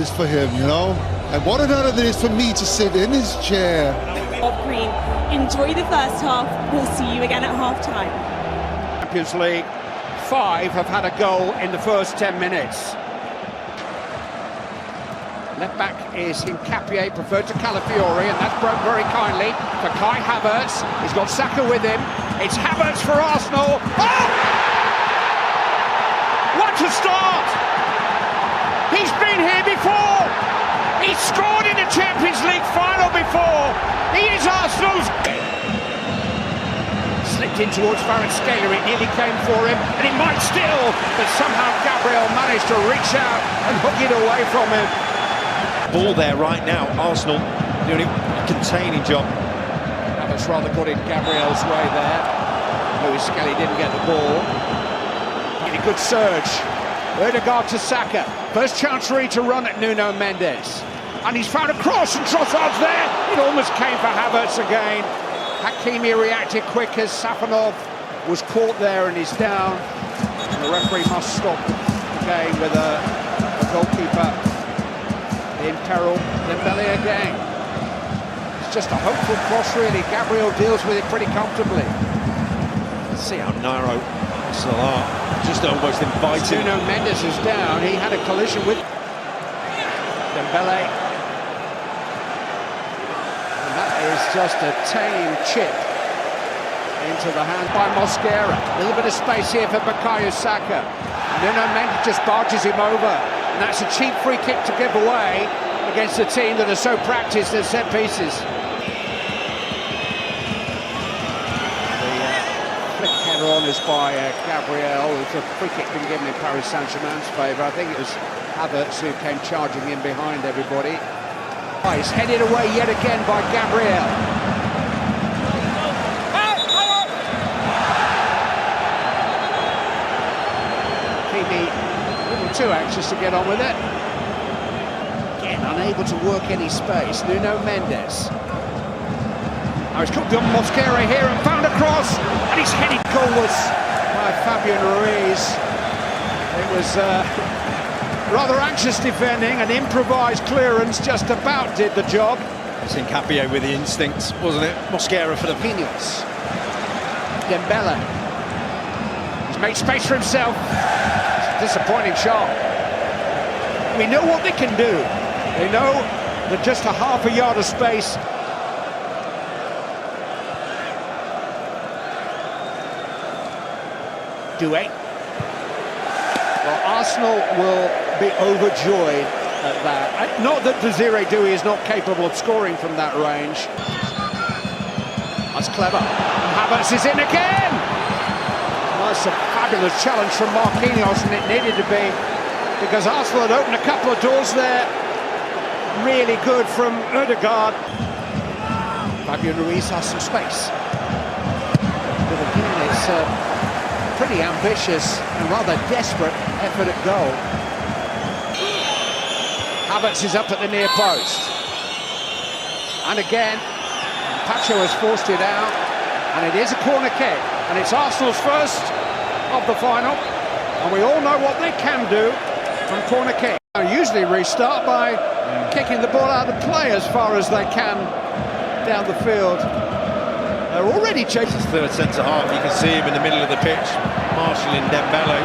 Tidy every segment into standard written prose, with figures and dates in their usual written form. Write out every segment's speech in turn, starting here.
is for him, you know? And what an honor it is for me to sit in his chair. Green, enjoy the first half. We'll see you again at half-time. Champions League, 5 have had a goal in the first 10 minutes. Left back is Hincapié, preferred to Calafiori, and that's broke very kindly for Kai Havertz. He's got Saka with him. It's Havertz for Arsenal. Oh! What a start! He's been here before. He's scored in the Champions League final before. He is Arsenal's. Slipped in towards Kvaratskhelia, it nearly came for him, and it might still, but somehow Gabriel managed to reach out and hook it away from him. Ball there right now, Arsenal doing a containing job. Havertz rather got in Gabriel's way there. Louis Skelly didn't get the ball. A good surge. Ødegaard to Saka. First chance really to run at Nuno Mendes. And he's found a cross, and Trossard's there. It almost came for Havertz again. Hakimi reacted quick as Safanov was caught there and is down. And the referee must stop the game with a goalkeeper in peril. Dembele again. It's just a hopeful cross, really. Gabriel deals with it pretty comfortably. See how narrow Arsenal are. Just almost inviting. Nuno Mendes is down. He had a collision with Dembele. And that is just a tame chip into the hand by Mosquera. A little bit of space here for Bukayo Saka. Nuno Mendes just barges him over. And that's a cheap free kick to give away against a team that are so practiced at set pieces. The flick header on is by Gabriel. The free kick been given in Paris Saint-Germain's favour. I think it was Havertz who came charging in behind everybody. He's headed away yet again by Gabriel. Hakimi a little too anxious to get on with it. Again, unable to work any space. Nuno Mendes. Now he's got Mosquera here and found a cross, and he's headed goalwards by Fabian Ruiz. It was rather anxious defending, an improvised clearance just about did the job. It's Hincapié with the instincts, wasn't it? Mosquera for the Pinos. Dembele. He's made space for himself. It's a disappointing shot. We know what they can do. They know that just a half a yard of space. Doué. Well, Arsenal will be overjoyed at that. Not that Desiree Doué is not capable of scoring from that range. That's clever. And Havertz is in again! That's a fabulous challenge from Marquinhos, and it needed to be, because Arsenal had opened a couple of doors there. Really good from Ødegaard. Fabian Ruiz has some space. But again, it's pretty ambitious and rather desperate effort at goal. Havertz is up at the near post. And again, Pacho has forced it out. And it is a corner kick. And it's Arsenal's first of the final. And we all know what they can do from corner kick. They usually restart by kicking the ball out of play as far as they can down the field. They're already chasing third centre-half. You can see him in the middle of the pitch, marshalling Dembele.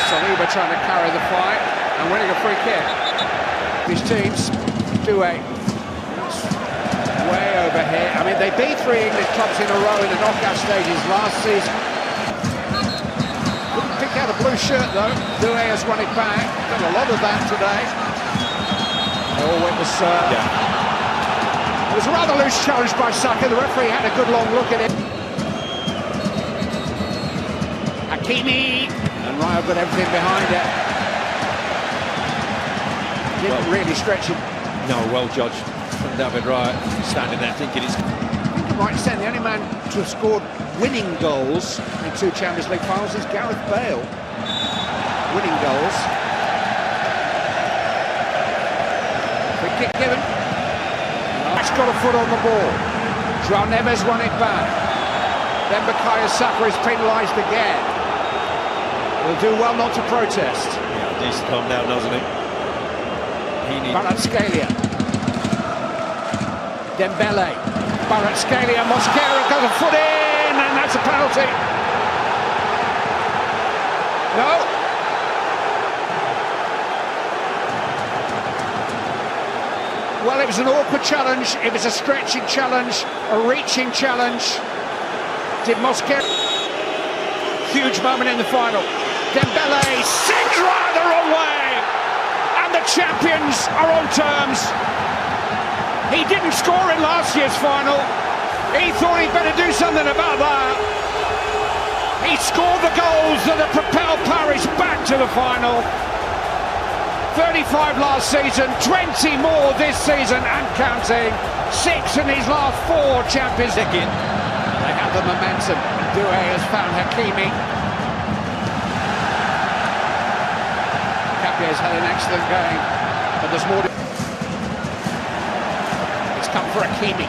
Saliba trying to carry the fight and winning a free kick. His teams, Doué, way over here. I mean, they beat 3 English clubs in a row in the knockout stages last season. Couldn't pick out a blue shirt though. Doué has won it back. Done a lot of that today. Oh, it was... It was a rather loose challenge by Saka. The referee had a good long look at it. Hakimi, and Raya got everything behind it. Didn't really stretch it. No, well judged from David Raya, standing there thinking it's... Right, saying the only man to have scored winning goals in 2 Champions League finals is Gareth Bale. Winning goals. Free kick given. He's got a foot on the ball. João Neves won it back. Then Bukayo Saka is penalised again. He'll do well not to protest. Yeah, needs to calm down, doesn't he? Kvaratskhelia. Dembele. Kvaratskhelia. Mosquera got a foot in, and that's a penalty. No. Well, it was an awkward challenge. It was a stretching challenge, a reaching challenge. Did Mosquera? Huge moment in the final. Dembele sends right the wrong way, and the champions are on terms. He didn't score in last year's final. He thought he'd better do something about that. He scored the goals that have propelled Paris back to the final. 35 last season, 20 more this season and counting. 6 in his last 4 Champions League. They have the momentum. Doué has found Hakimi. Capier's had an excellent game, but there's more. It's come for Hakimi.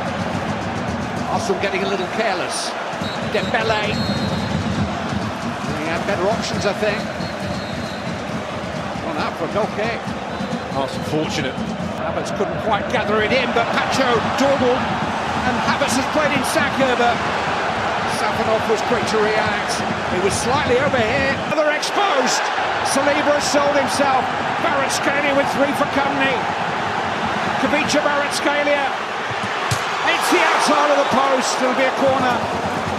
Arsenal getting a little careless. Dembele. He had better options, I think. On out for a goal kick. Arsenal fortunate. Havertz couldn't quite gather it in, but Pacho dawdled, and Havertz has played in Saka, but Safanov was quick to react. He was slightly over here. Another exposed. Saliba has sold himself. Kvaratskhelia with 3 for company. Kvaratskhelia. It's the outside of the post. It'll be a corner.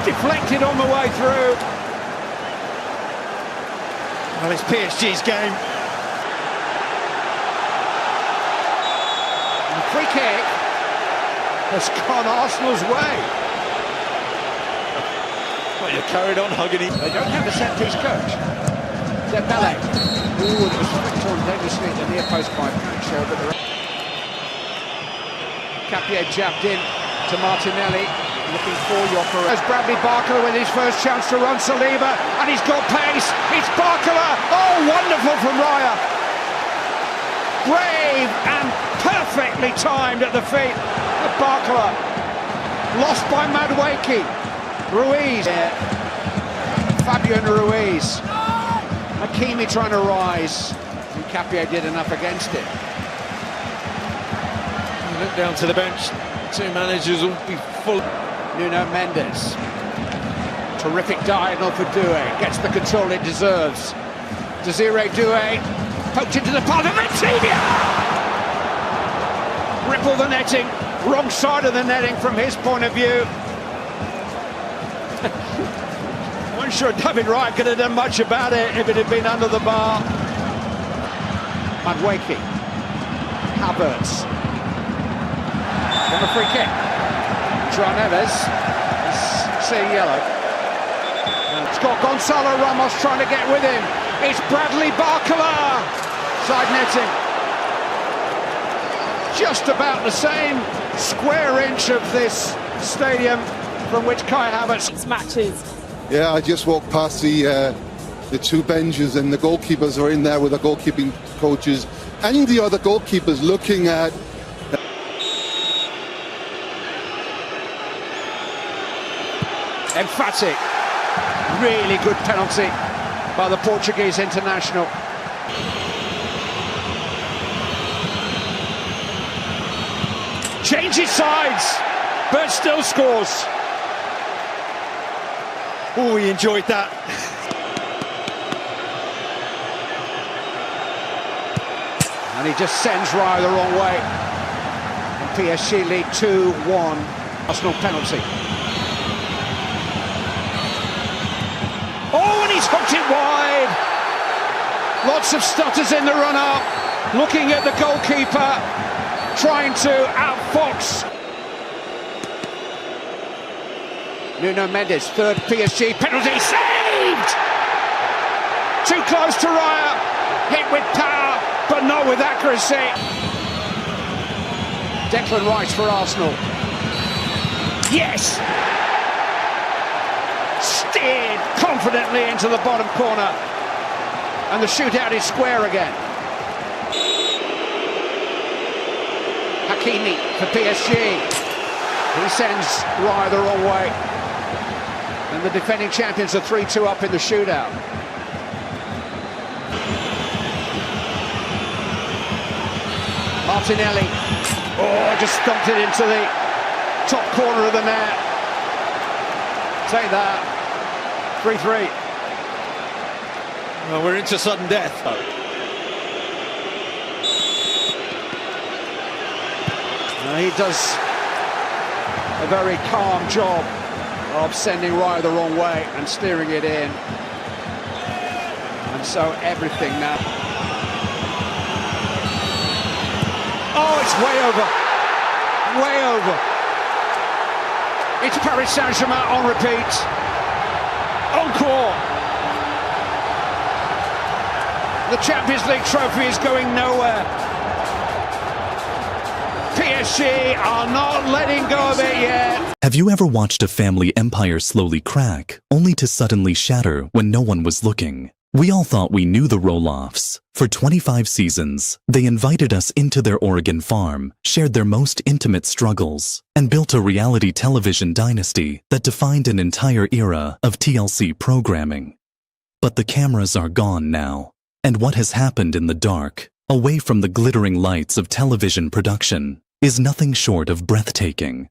Deflected on the way through. Well, it's PSG's game. And the free kick has gone Arsenal's way. Well, you carried on hugging him. They don't have a set-piece coach. Dembele. Ooh, it was flicked on dangerously at the near post by Pacho, but the Capier jabbed in to Martinelli, looking for Yoker. As Bradley Barcola with his first chance to run Saliba, and he's got pace. It's Barcola. Oh, wonderful from Raya. Brave and perfectly timed at the feet of Barcola. Lost by Madueke. Ruiz. Fabian Ruiz. Hakimi trying to rise. And Capier did enough against it. Look down to the bench. 2 managers will be full. Nuno Mendes. Terrific diagonal for Doué. Gets the control it deserves. Desiree Doué. Poked into the path of Vitinha! Ripple the netting. Wrong side of the netting from his point of view. I'm sure David Wright could have done much about it if it had been under the bar. Madueke. Havertz. On the free kick. João Neves is seeing yellow. It's got Gonzalo Ramos trying to get with him. It's Bradley Barcola. Side netting. Just about the same square inch of this stadium from which Kai Havertz Matches. Yeah, I just walked past the 2 benches, and the goalkeepers are in there with the goalkeeping coaches and the other goalkeepers looking at. Emphatic. Really good penalty by the Portuguese international. Changes sides, but still scores. Oh, he enjoyed that. And he just sends Raya the wrong way. And PSG lead 2-1. Arsenal penalty. Oh, and he's hooked it wide. Lots of stutters in the run-up. Looking at the goalkeeper, trying to outfox. Nuno Mendes, 3rd PSG penalty, saved! Too close to Raya, hit with power, but not with accuracy. Declan Rice for Arsenal. Yes! Steered confidently into the bottom corner. And the shootout is square again. Hakimi for PSG. He sends Raya the wrong way. And the defending champions are 3-2 up in the shootout. Martinelli. Oh, just stomped it into the top corner of the net. Take that. 3-3. Well, we're into sudden death. He does a very calm job of sending right the wrong way and steering it in. And so everything now. Oh, it's way over. Way over. It's Paris Saint-Germain on repeat. Encore. The Champions League trophy is going nowhere. PSG are not letting go of it yet. Have you ever watched a family empire slowly crack, only to suddenly shatter when no one was looking? We all thought we knew the Roloffs. For 25 seasons, they invited us into their Oregon farm, shared their most intimate struggles, and built a reality television dynasty that defined an entire era of TLC programming. But the cameras are gone now, and what has happened in the dark, away from the glittering lights of television production, is nothing short of breathtaking.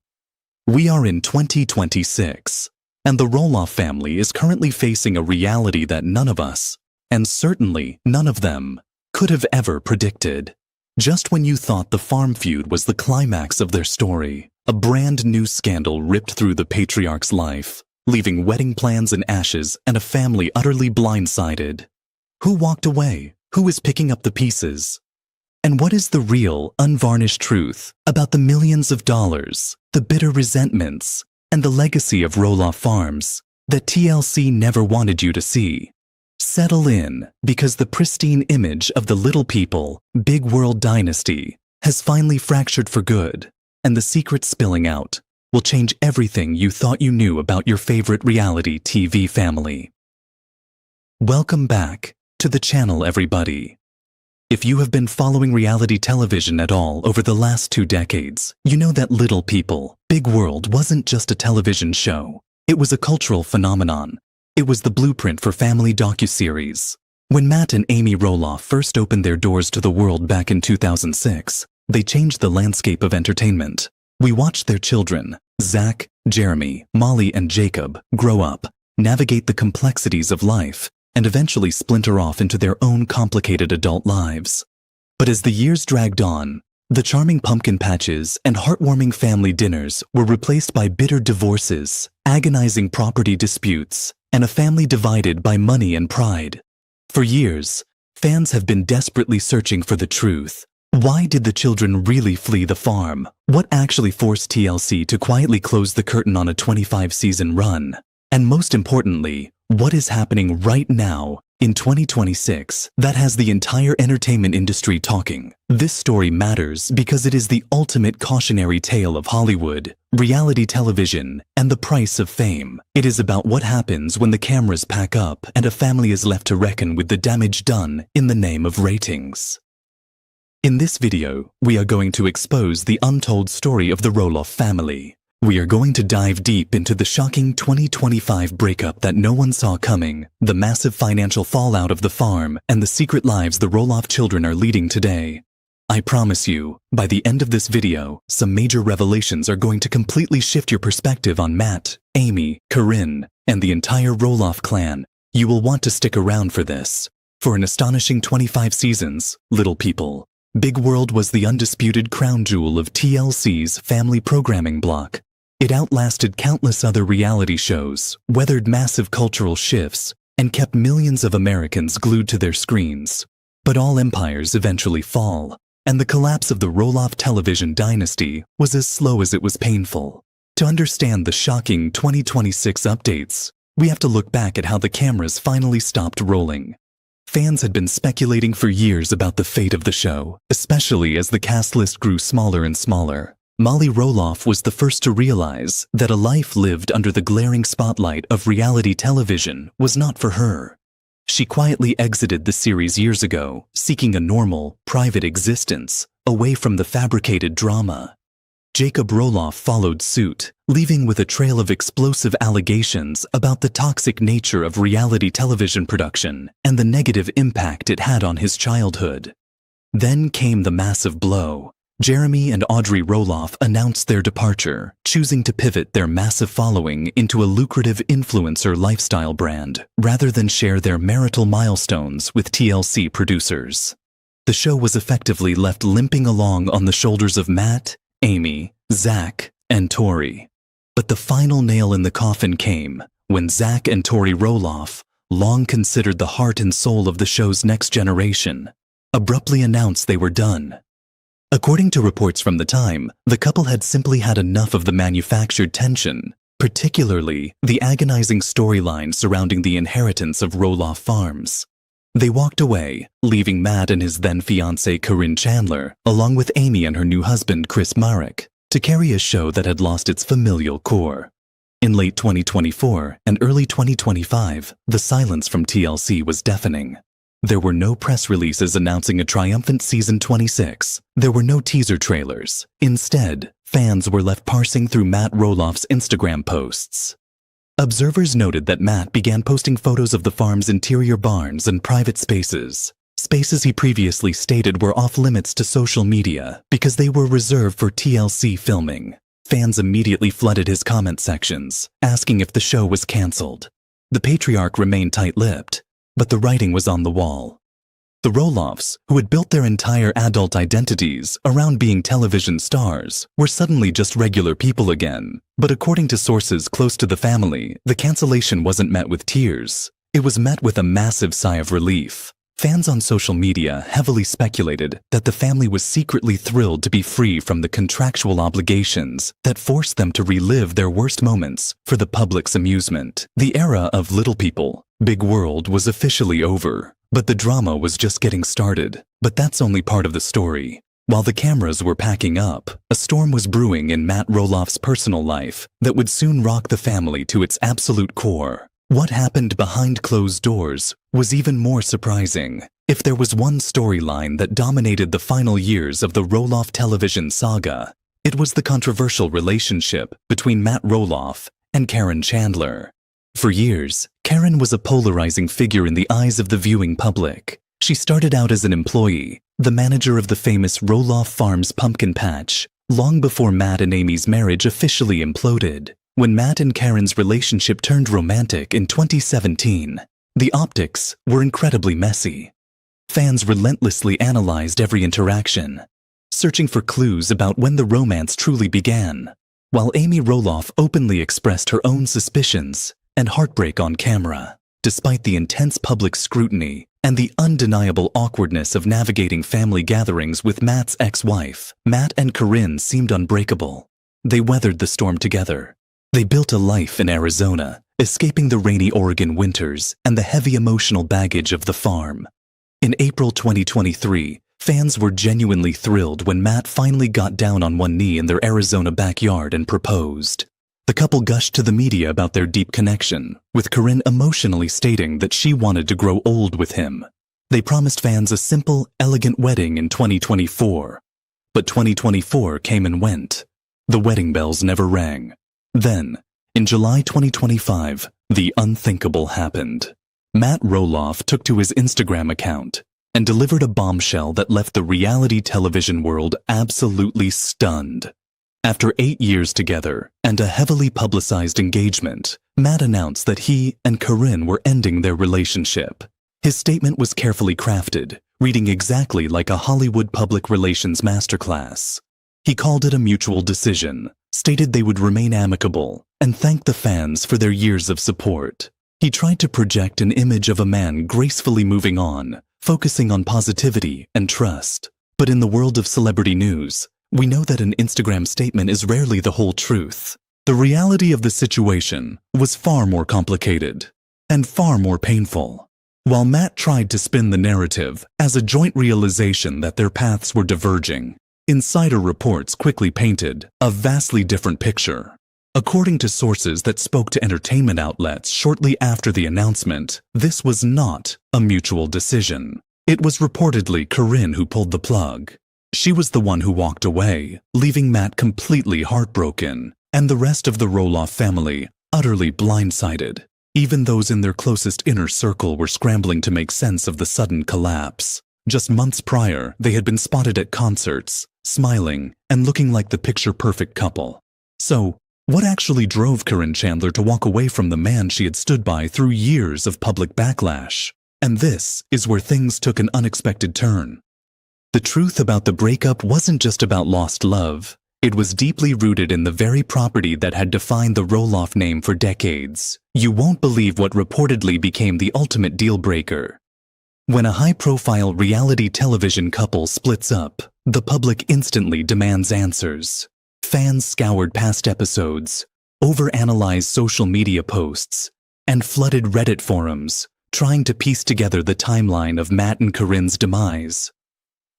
We are in 2026, and the Roloff family is currently facing a reality that none of us, and certainly none of them, could have ever predicted. Just when you thought the farm feud was the climax of their story, a brand new scandal ripped through the patriarch's life, leaving wedding plans in ashes and a family utterly blindsided. Who walked away? Who is picking up the pieces? And what is the real, unvarnished truth about the millions of dollars, the bitter resentments, and the legacy of Roloff Farms that TLC never wanted you to see? Settle in, because the pristine image of the Little People, Big World dynasty has finally fractured for good, and the secret spilling out will change everything you thought you knew about your favorite reality TV family. Welcome back to the channel, everybody. If you have been following reality television at all over the last 2 decades, you know that Little People, Big World wasn't just a television show. It was a cultural phenomenon. It was the blueprint for family docuseries. When Matt and Amy Roloff first opened their doors to the world back in 2006, they changed the landscape of entertainment. We watched their children, Zach, Jeremy, Molly, and Jacob, grow up, navigate the complexities of life, and eventually splinter off into their own complicated adult lives. But as the years dragged on, the charming pumpkin patches and heartwarming family dinners were replaced by bitter divorces, agonizing property disputes, and a family divided by money and pride. For years, fans have been desperately searching for the truth. Why did the children really flee the farm? What actually forced TLC to quietly close the curtain on a 25-season run? And most importantly, what is happening right now in 2026 that has the entire entertainment industry talking? This story matters because it is the ultimate cautionary tale of Hollywood, reality television, and the price of fame. It is about what happens when the cameras pack up and a family is left to reckon with the damage done in the name of ratings. In this video, we are going to expose the untold story of the Roloff family. We are going to dive deep into the shocking 2025 breakup that no one saw coming, the massive financial fallout of the farm, and the secret lives the Roloff children are leading today. I promise you, by the end of this video, some major revelations are going to completely shift your perspective on Matt, Amy, Corinne, and the entire Roloff clan. You will want to stick around for this. For an astonishing 25 seasons, Little People, Big World was the undisputed crown jewel of TLC's family programming block. It outlasted countless other reality shows, weathered massive cultural shifts, and kept millions of Americans glued to their screens. But all empires eventually fall, and the collapse of the Roloff television dynasty was as slow as it was painful. To understand the shocking 2026 updates, we have to look back at how the cameras finally stopped rolling. Fans had been speculating for years about the fate of the show, especially as the cast list grew smaller and smaller. Molly Roloff was the first to realize that a life lived under the glaring spotlight of reality television was not for her. She quietly exited the series years ago, seeking a normal, private existence, away from the fabricated drama. Jacob Roloff followed suit, leaving with a trail of explosive allegations about the toxic nature of reality television production and the negative impact it had on his childhood. Then came the massive blow. Jeremy and Audrey Roloff announced their departure, choosing to pivot their massive following into a lucrative influencer lifestyle brand, rather than share their marital milestones with TLC producers. The show was effectively left limping along on the shoulders of Matt, Amy, Zach, and Tori. But the final nail in the coffin came when Zach and Tori Roloff, long considered the heart and soul of the show's next generation, abruptly announced they were done. According to reports from the time, the couple had simply had enough of the manufactured tension, particularly the agonizing storyline surrounding the inheritance of Roloff Farms. They walked away, leaving Matt and his then-fiancée Corinne Chandler, along with Amy and her new husband Chris Marek, to carry a show that had lost its familial core. In late 2024 and early 2025, the silence from TLC was deafening. There were no press releases announcing a triumphant season 26. There were no teaser trailers. Instead, fans were left parsing through Matt Roloff's Instagram posts. Observers noted that Matt began posting photos of the farm's interior barns and private spaces, spaces he previously stated were off-limits to social media because they were reserved for TLC filming. Fans immediately flooded his comment sections, asking if the show was cancelled. The patriarch remained tight-lipped, but the writing was on the wall. The Roloffs, who had built their entire adult identities around being television stars, were suddenly just regular people again. But according to sources close to the family, the cancellation wasn't met with tears. It was met with a massive sigh of relief. Fans on social media heavily speculated that the family was secretly thrilled to be free from the contractual obligations that forced them to relive their worst moments for the public's amusement. The era of little people, big world was officially over, but the drama was just getting started. But that's only part of the story. While the cameras were packing up, a storm was brewing in Matt Roloff's personal life that would soon rock the family to its absolute core. What happened behind closed doors was even more surprising. If there was one storyline that dominated the final years of the Roloff television saga, it was the controversial relationship between Matt Roloff and Karen Chandler. For years, Karen was a polarizing figure in the eyes of the viewing public. She started out as an employee, the manager of the famous Roloff Farms pumpkin patch, long before Matt and Amy's marriage officially imploded. When Matt and Karen's relationship turned romantic in 2017, the optics were incredibly messy. Fans relentlessly analyzed every interaction, searching for clues about when the romance truly began, while Amy Roloff openly expressed her own suspicions and heartbreak on camera. Despite the intense public scrutiny and the undeniable awkwardness of navigating family gatherings with Matt's ex-wife, Matt and Corinne seemed unbreakable. They weathered the storm together. They built a life in Arizona, escaping the rainy Oregon winters and the heavy emotional baggage of the farm. In April 2023, fans were genuinely thrilled when Matt finally got down on one knee in their Arizona backyard and proposed. The couple gushed to the media about their deep connection, with Corinne emotionally stating that she wanted to grow old with him. They promised fans a simple, elegant wedding in 2024. But 2024 came and went. The wedding bells never rang. Then, in July 2025, the unthinkable happened. Matt Roloff took to his Instagram account and delivered a bombshell that left the reality television world absolutely stunned. After 8 years together and a heavily publicized engagement, Matt announced that he and Corinne were ending their relationship. His statement was carefully crafted, reading exactly like a Hollywood public relations masterclass. He called it a mutual decision, stated they would remain amicable, and thanked the fans for their years of support. He tried to project an image of a man gracefully moving on, focusing on positivity and trust. But in the world of celebrity news, we know that an Instagram statement is rarely the whole truth. The reality of the situation was far more complicated and far more painful. While Matt tried to spin the narrative as a joint realization that their paths were diverging, insider reports quickly painted a vastly different picture. According to sources that spoke to entertainment outlets shortly after the announcement, this was not a mutual decision. It was reportedly Corinne who pulled the plug. She was the one who walked away, leaving Matt completely heartbroken, and the rest of the Roloff family utterly blindsided. Even those in their closest inner circle were scrambling to make sense of the sudden collapse. Just months prior, they had been spotted at concerts, smiling and looking like the picture-perfect couple. So, what actually drove Corinne Chandler to walk away from the man she had stood by through years of public backlash? And this is where things took an unexpected turn. The truth about the breakup wasn't just about lost love. It was deeply rooted in the very property that had defined the Roloff name for decades. You won't believe what reportedly became the ultimate deal-breaker. When a high-profile reality television couple splits up, the public instantly demands answers. Fans scoured past episodes, overanalyzed social media posts, and flooded Reddit forums, trying to piece together the timeline of Matt and Corinne's demise.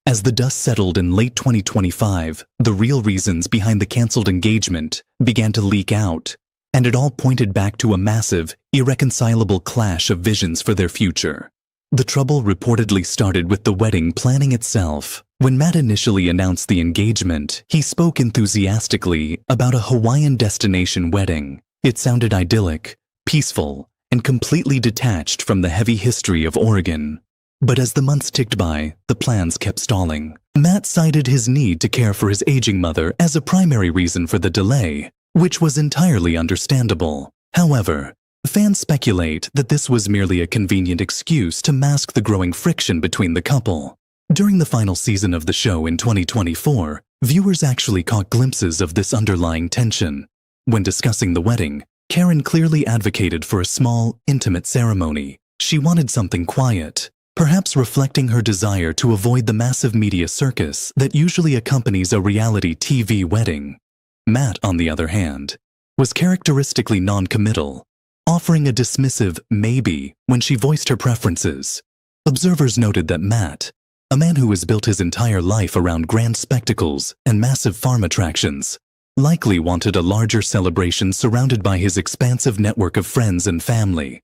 As the dust settled in late 2025, the real reasons behind the canceled engagement began to leak out, and it all pointed back to a massive, irreconcilable clash of visions for their future. The trouble reportedly started with the wedding planning itself. When Matt initially announced the engagement, he spoke enthusiastically about a Hawaiian destination wedding. It sounded idyllic, peaceful, and completely detached from the heavy history of Oregon. But as the months ticked by, the plans kept stalling. Matt cited his need to care for his aging mother as a primary reason for the delay, which was entirely understandable. However, fans speculate that this was merely a convenient excuse to mask the growing friction between the couple. During the final season of the show in 2024, viewers actually caught glimpses of this underlying tension. When discussing the wedding, Karen clearly advocated for a small, intimate ceremony. She wanted something quiet, perhaps reflecting her desire to avoid the massive media circus that usually accompanies a reality TV wedding. Matt, on the other hand, was characteristically non-committal, offering a dismissive maybe when she voiced her preferences. Observers noted that Matt, a man who has built his entire life around grand spectacles and massive farm attractions, likely wanted a larger celebration surrounded by his expansive network of friends and family.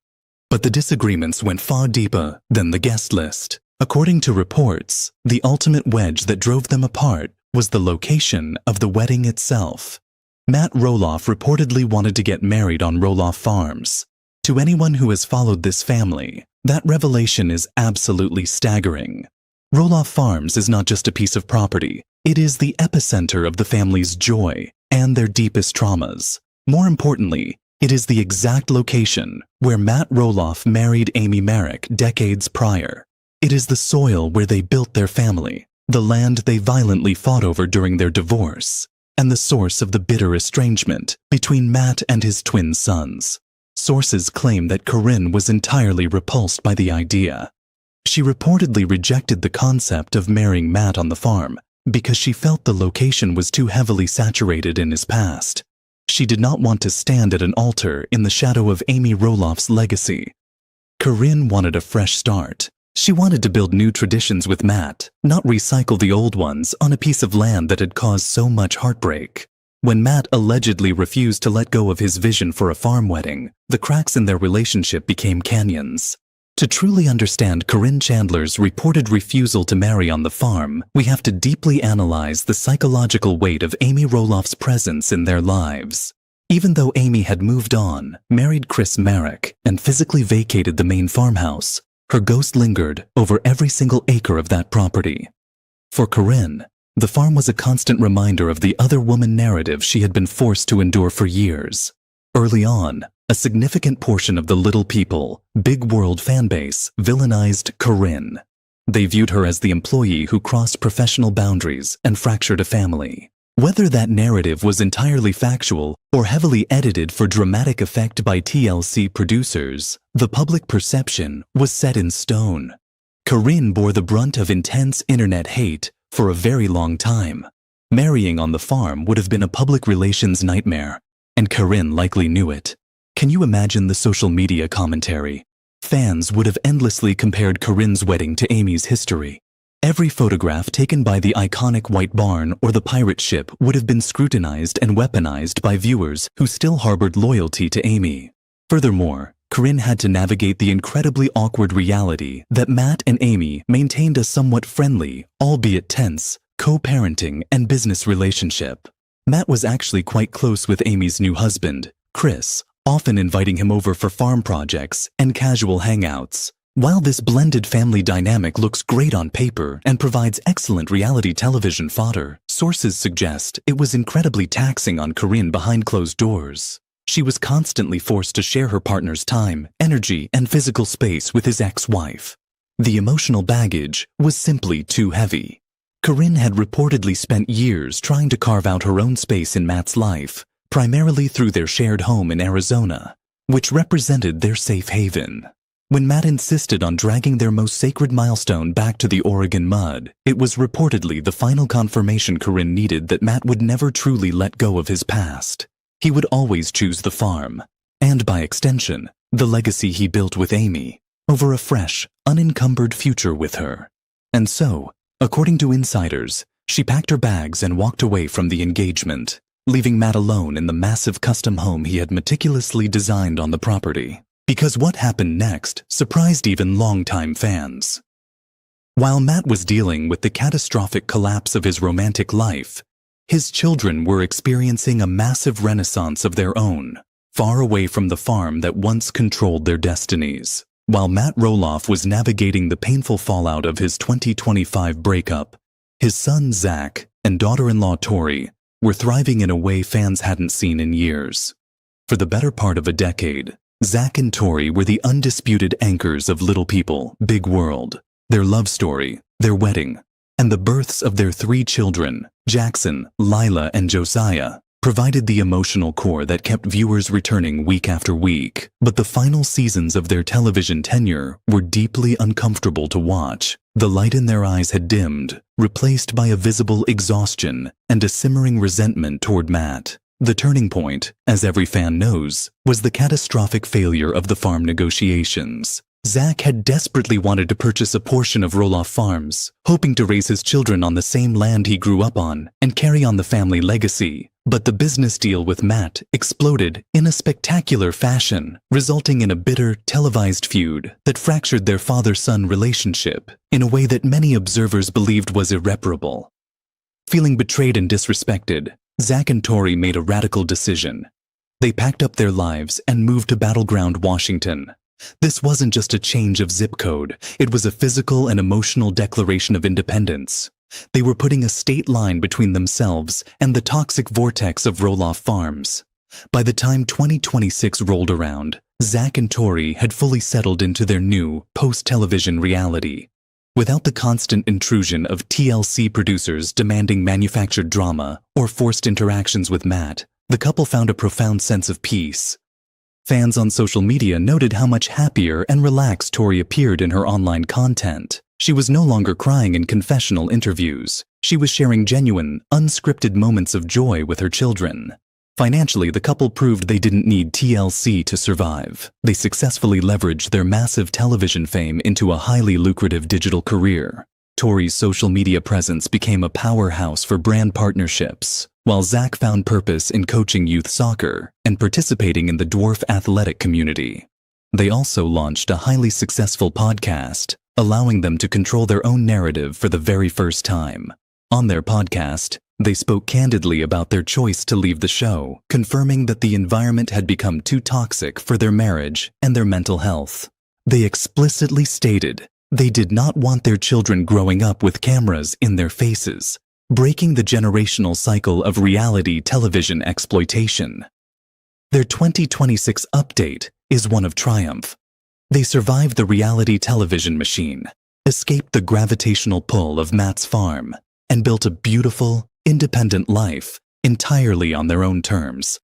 But the disagreements went far deeper than the guest list. According to reports, the ultimate wedge that drove them apart was the location of the wedding itself. Matt Roloff reportedly wanted to get married on Roloff Farms. To anyone who has followed this family, that revelation is absolutely staggering. Roloff Farms is not just a piece of property. It is the epicenter of the family's joy and their deepest traumas. More importantly, it is the exact location where Matt Roloff married Amy Merrick decades prior. It is the soil where they built their family, the land they violently fought over during their divorce, and the source of the bitter estrangement between Matt and his twin sons. Sources claim that Corinne was entirely repulsed by the idea. She reportedly rejected the concept of marrying Matt on the farm because she felt the location was too heavily saturated in his past. She did not want to stand at an altar in the shadow of Amy Roloff's legacy. Corinne wanted a fresh start. She wanted to build new traditions with Matt, not recycle the old ones on a piece of land that had caused so much heartbreak. When Matt allegedly refused to let go of his vision for a farm wedding, the cracks in their relationship became canyons. To truly understand Corinne Chandler's reported refusal to marry on the farm, we have to deeply analyze the psychological weight of Amy Roloff's presence in their lives. Even though Amy had moved on, married Chris Merrick, and physically vacated the main farmhouse, her ghost lingered over every single acre of that property. For Corinne, the farm was a constant reminder of the other woman narrative she had been forced to endure for years. Early on, a significant portion of the Little People, Big World fanbase villainized Corinne. They viewed her as the employee who crossed professional boundaries and fractured a family. Whether that narrative was entirely factual or heavily edited for dramatic effect by TLC producers, the public perception was set in stone. Corinne bore the brunt of intense internet hate for a very long time. Marrying on the farm would have been a public relations nightmare, and Corinne likely knew it. Can you imagine the social media commentary? Fans would have endlessly compared Corinne's wedding to Amy's history. Every photograph taken by the iconic White Barn or the pirate ship would have been scrutinized and weaponized by viewers who still harbored loyalty to Amy. Furthermore, Corinne had to navigate the incredibly awkward reality that Matt and Amy maintained a somewhat friendly, albeit tense, co-parenting and business relationship. Matt was actually quite close with Amy's new husband, Chris, often inviting him over for farm projects and casual hangouts. While this blended family dynamic looks great on paper and provides excellent reality television fodder, sources suggest it was incredibly taxing on Corinne behind closed doors. She was constantly forced to share her partner's time, energy, and physical space with his ex-wife. The emotional baggage was simply too heavy. Corinne had reportedly spent years trying to carve out her own space in Matt's life, primarily through their shared home in Arizona, which represented their safe haven. When Matt insisted on dragging their most sacred milestone back to the Oregon mud, it was reportedly the final confirmation Corinne needed that Matt would never truly let go of his past. He would always choose the farm, and by extension, the legacy he built with Amy, over a fresh, unencumbered future with her. And so, according to insiders, she packed her bags and walked away from the engagement, leaving Matt alone in the massive custom home he had meticulously designed on the property. Because what happened next surprised even longtime fans. While Matt was dealing with the catastrophic collapse of his romantic life, his children were experiencing a massive renaissance of their own, far away from the farm that once controlled their destinies. While Matt Roloff was navigating the painful fallout of his 2025 breakup, his son Zach and daughter-in-law Tori were thriving in a way fans hadn't seen in years. For the better part of a decade, Zach and Tori were the undisputed anchors of Little People, Big World, their love story, their wedding, and the births of their 3 children, Jackson, Lila, and Josiah, provided the emotional core that kept viewers returning week after week. But the final seasons of their television tenure were deeply uncomfortable to watch. The light in their eyes had dimmed, replaced by a visible exhaustion and a simmering resentment toward Matt. The turning point, as every fan knows, was the catastrophic failure of the farm negotiations. Zach had desperately wanted to purchase a portion of Roloff Farms, hoping to raise his children on the same land he grew up on and carry on the family legacy. But the business deal with Matt exploded in a spectacular fashion, resulting in a bitter, televised feud that fractured their father-son relationship in a way that many observers believed was irreparable. Feeling betrayed and disrespected, Zach and Tori made a radical decision. They packed up their lives and moved to Battleground, Washington. This wasn't just a change of zip code, it was a physical and emotional declaration of independence. They were putting a state line between themselves and the toxic vortex of Roloff Farms. By the time 2026 rolled around, Zach and Tori had fully settled into their new, post-television reality. Without the constant intrusion of TLC producers demanding manufactured drama or forced interactions with Matt, the couple found a profound sense of peace. Fans on social media noted how much happier and relaxed Tori appeared in her online content. She was no longer crying in confessional interviews. She was sharing genuine, unscripted moments of joy with her children. Financially, the couple proved they didn't need TLC to survive. They successfully leveraged their massive television fame into a highly lucrative digital career. Tori's social media presence became a powerhouse for brand partnerships, while Zach found purpose in coaching youth soccer and participating in the dwarf athletic community. They also launched a highly successful podcast, allowing them to control their own narrative for the very first time. On their podcast, they spoke candidly about their choice to leave the show, confirming that the environment had become too toxic for their marriage and their mental health. They explicitly stated they did not want their children growing up with cameras in their faces, breaking the generational cycle of reality television exploitation. Their 2026 update is one of triumph. They survived the reality television machine, escaped the gravitational pull of Matt's farm, and built a beautiful, independent life entirely on their own terms.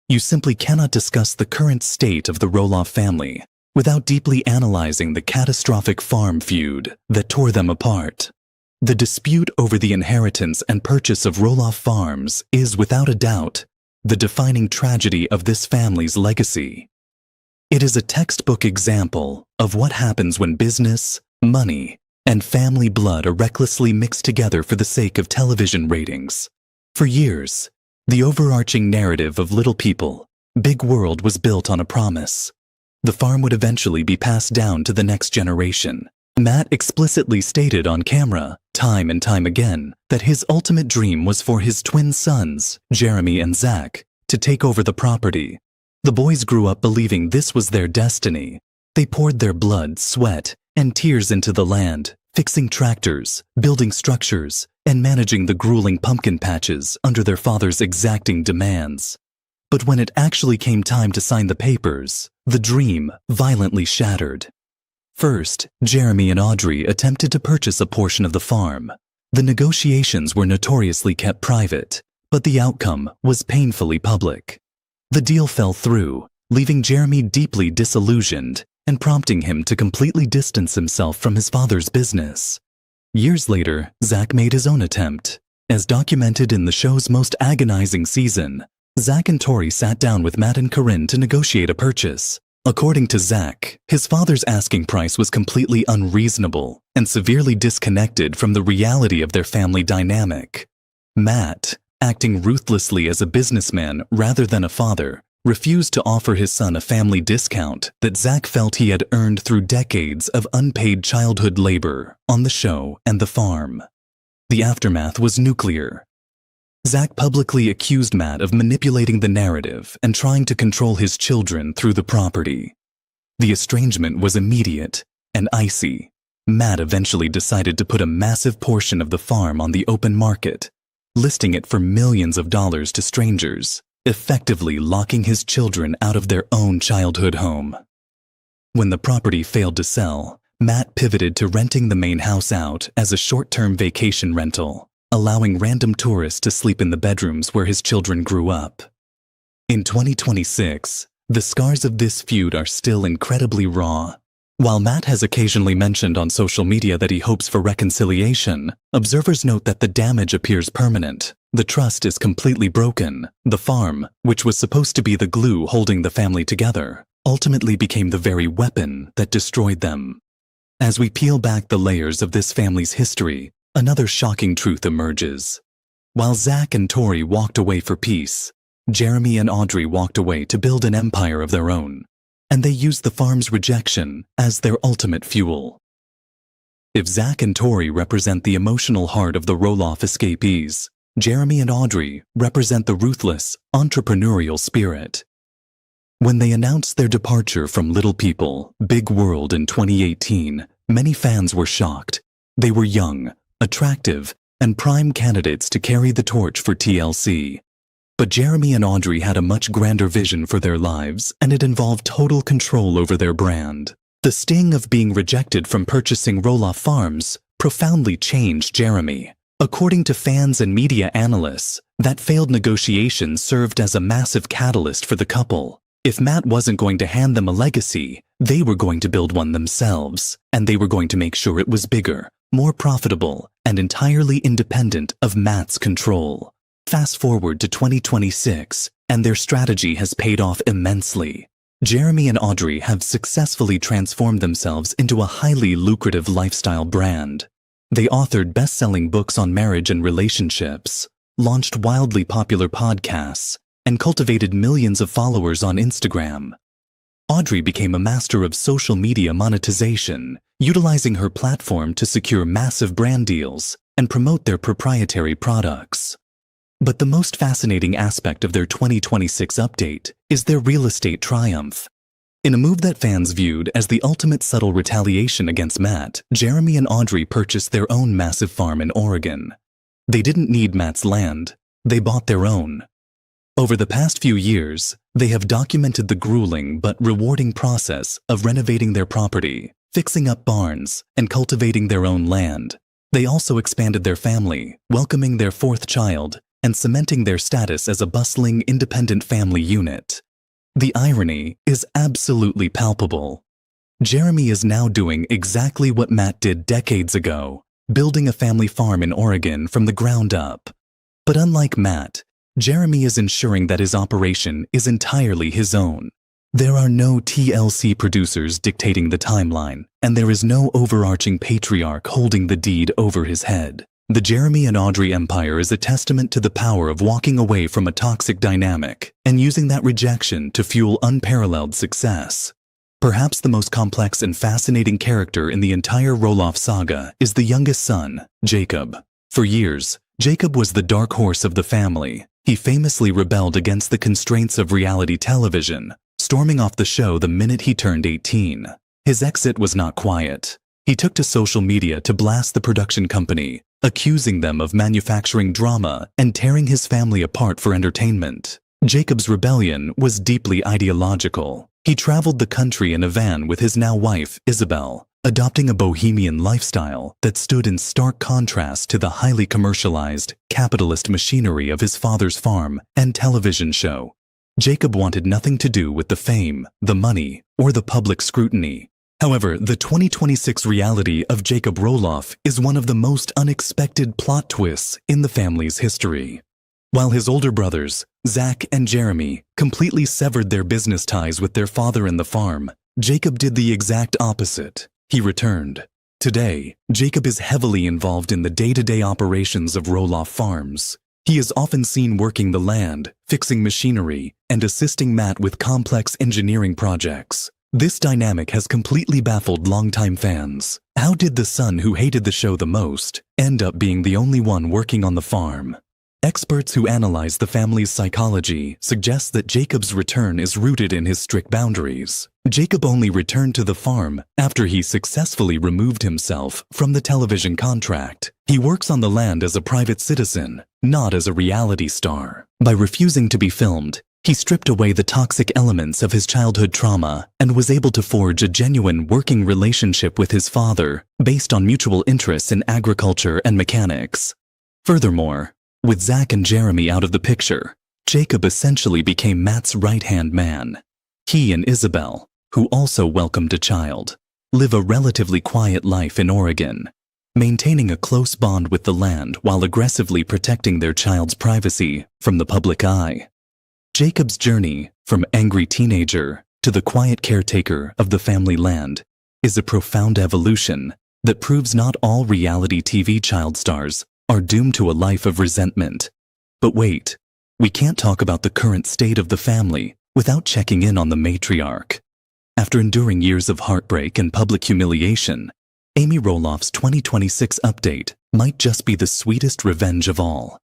You simply cannot discuss the current state of the Roloff family without deeply analyzing the catastrophic farm feud that tore them apart. The dispute over the inheritance and purchase of Roloff Farms is, without a doubt, the defining tragedy of this family's legacy. It is a textbook example of what happens when business, money, and family blood are recklessly mixed together for the sake of television ratings. For years, the overarching narrative of Little People, Big World was built on a promise. The farm would eventually be passed down to the next generation. Matt explicitly stated on camera, time and time again, that his ultimate dream was for his twin sons, Jeremy and Zach, to take over the property. The boys grew up believing this was their destiny, They poured their blood, sweat, and tears into the land, fixing tractors, building structures, and managing the grueling pumpkin patches under their father's exacting demands. But when it actually came time to sign the papers, the dream violently shattered. First, Jeremy and Audrey attempted to purchase a portion of the farm. The negotiations were notoriously kept private, but the outcome was painfully public. The deal fell through, leaving Jeremy deeply disillusioned and prompting him to completely distance himself from his father's business. Years later, Zach made his own attempt. As documented in the show's most agonizing season, Zach and Tori sat down with Matt and Corinne to negotiate a purchase. According to Zach, his father's asking price was completely unreasonable and severely disconnected from the reality of their family dynamic. Matt, acting ruthlessly as a businessman rather than a father, refused to offer his son a family discount that Zach felt he had earned through decades of unpaid childhood labor on the show and the farm. The aftermath was nuclear. Zach publicly accused Matt of manipulating the narrative and trying to control his children through the property. The estrangement was immediate and icy. Matt eventually decided to put a massive portion of the farm on the open market, listing it for millions of dollars to strangers, effectively locking his children out of their own childhood home. When the property failed to sell, Matt pivoted to renting the main house out as a short-term vacation rental, allowing random tourists to sleep in the bedrooms where his children grew up. In 2026, the scars of this feud are still incredibly raw. While Matt has occasionally mentioned on social media that he hopes for reconciliation, observers note that the damage appears permanent. The trust is completely broken. The farm, which was supposed to be the glue holding the family together, ultimately became the very weapon that destroyed them. As we peel back the layers of this family's history, another shocking truth emerges. While Zach and Tori walked away for peace, Jeremy and Audrey walked away to build an empire of their own, and they used the farm's rejection as their ultimate fuel. If Zach and Tori represent the emotional heart of the Roloff escapees, Jeremy and Audrey represent the ruthless, entrepreneurial spirit. When they announced their departure from Little People, Big World in 2018, many fans were shocked. They were young, attractive, and prime candidates to carry the torch for TLC. But Jeremy and Audrey had a much grander vision for their lives, and it involved total control over their brand. The sting of being rejected from purchasing Roloff Farms profoundly changed Jeremy. According to fans and media analysts, that failed negotiation served as a massive catalyst for the couple. If Matt wasn't going to hand them a legacy, they were going to build one themselves, and they were going to make sure it was bigger, more profitable, and entirely independent of Matt's control. Fast forward to 2026, and their strategy has paid off immensely. Jeremy and Audrey have successfully transformed themselves into a highly lucrative lifestyle brand. They authored best-selling books on marriage and relationships, launched wildly popular podcasts, and cultivated millions of followers on Instagram. Audrey became a master of social media monetization, utilizing her platform to secure massive brand deals and promote their proprietary products. But the most fascinating aspect of their 2026 update is their real estate triumph. In a move that fans viewed as the ultimate subtle retaliation against Matt, Jeremy and Audrey purchased their own massive farm in Oregon. They didn't need Matt's land, they bought their own. Over the past few years, they have documented the grueling but rewarding process of renovating their property, fixing up barns, and cultivating their own land. They also expanded their family, welcoming their fourth child, and cementing their status as a bustling, independent family unit. The irony is absolutely palpable. Jeremy is now doing exactly what Matt did decades ago, building a family farm in Oregon from the ground up. But unlike Matt, Jeremy is ensuring that his operation is entirely his own. There are no TLC producers dictating the timeline, and there is no overarching patriarch holding the deed over his head. The Jeremy and Audrey empire is a testament to the power of walking away from a toxic dynamic and using that rejection to fuel unparalleled success. Perhaps the most complex and fascinating character in the entire Roloff saga is the youngest son, Jacob. For years, Jacob was the dark horse of the family. He famously rebelled against the constraints of reality television, storming off the show the minute he turned 18. His exit was not quiet. He took to social media to blast the production company, accusing them of manufacturing drama and tearing his family apart for entertainment. Jacob's rebellion was deeply ideological. He traveled the country in a van with his now wife, Isabel, adopting a bohemian lifestyle that stood in stark contrast to the highly commercialized, capitalist machinery of his father's farm and television show. Jacob wanted nothing to do with the fame, the money, or the public scrutiny. However, the 2026 reality of Jacob Roloff is one of the most unexpected plot twists in the family's history. While his older brothers, Zach and Jeremy, completely severed their business ties with their father and the farm, Jacob did the exact opposite. He returned. Today, Jacob is heavily involved in the day-to-day operations of Roloff Farms. He is often seen working the land, fixing machinery, and assisting Matt with complex engineering projects. This dynamic has completely baffled longtime fans. How did the son who hated the show the most end up being the only one working on the farm? Experts who analyze the family's psychology suggest that Jacob's return is rooted in his strict boundaries. Jacob only returned to the farm after he successfully removed himself from the television contract. He works on the land as a private citizen, not as a reality star. By refusing to be filmed, he stripped away the toxic elements of his childhood trauma and was able to forge a genuine working relationship with his father based on mutual interests in agriculture and mechanics. Furthermore, with Zach and Jeremy out of the picture, Jacob essentially became Matt's right-hand man. He and Isabel, who also welcomed a child, live a relatively quiet life in Oregon, maintaining a close bond with the land while aggressively protecting their child's privacy from the public eye. Jacob's journey from angry teenager to the quiet caretaker of the family land is a profound evolution that proves not all reality TV child stars are doomed to a life of resentment. But wait, we can't talk about the current state of the family without checking in on the matriarch. After enduring years of heartbreak and public humiliation, Amy Roloff's 2026 update might just be the sweetest revenge of all.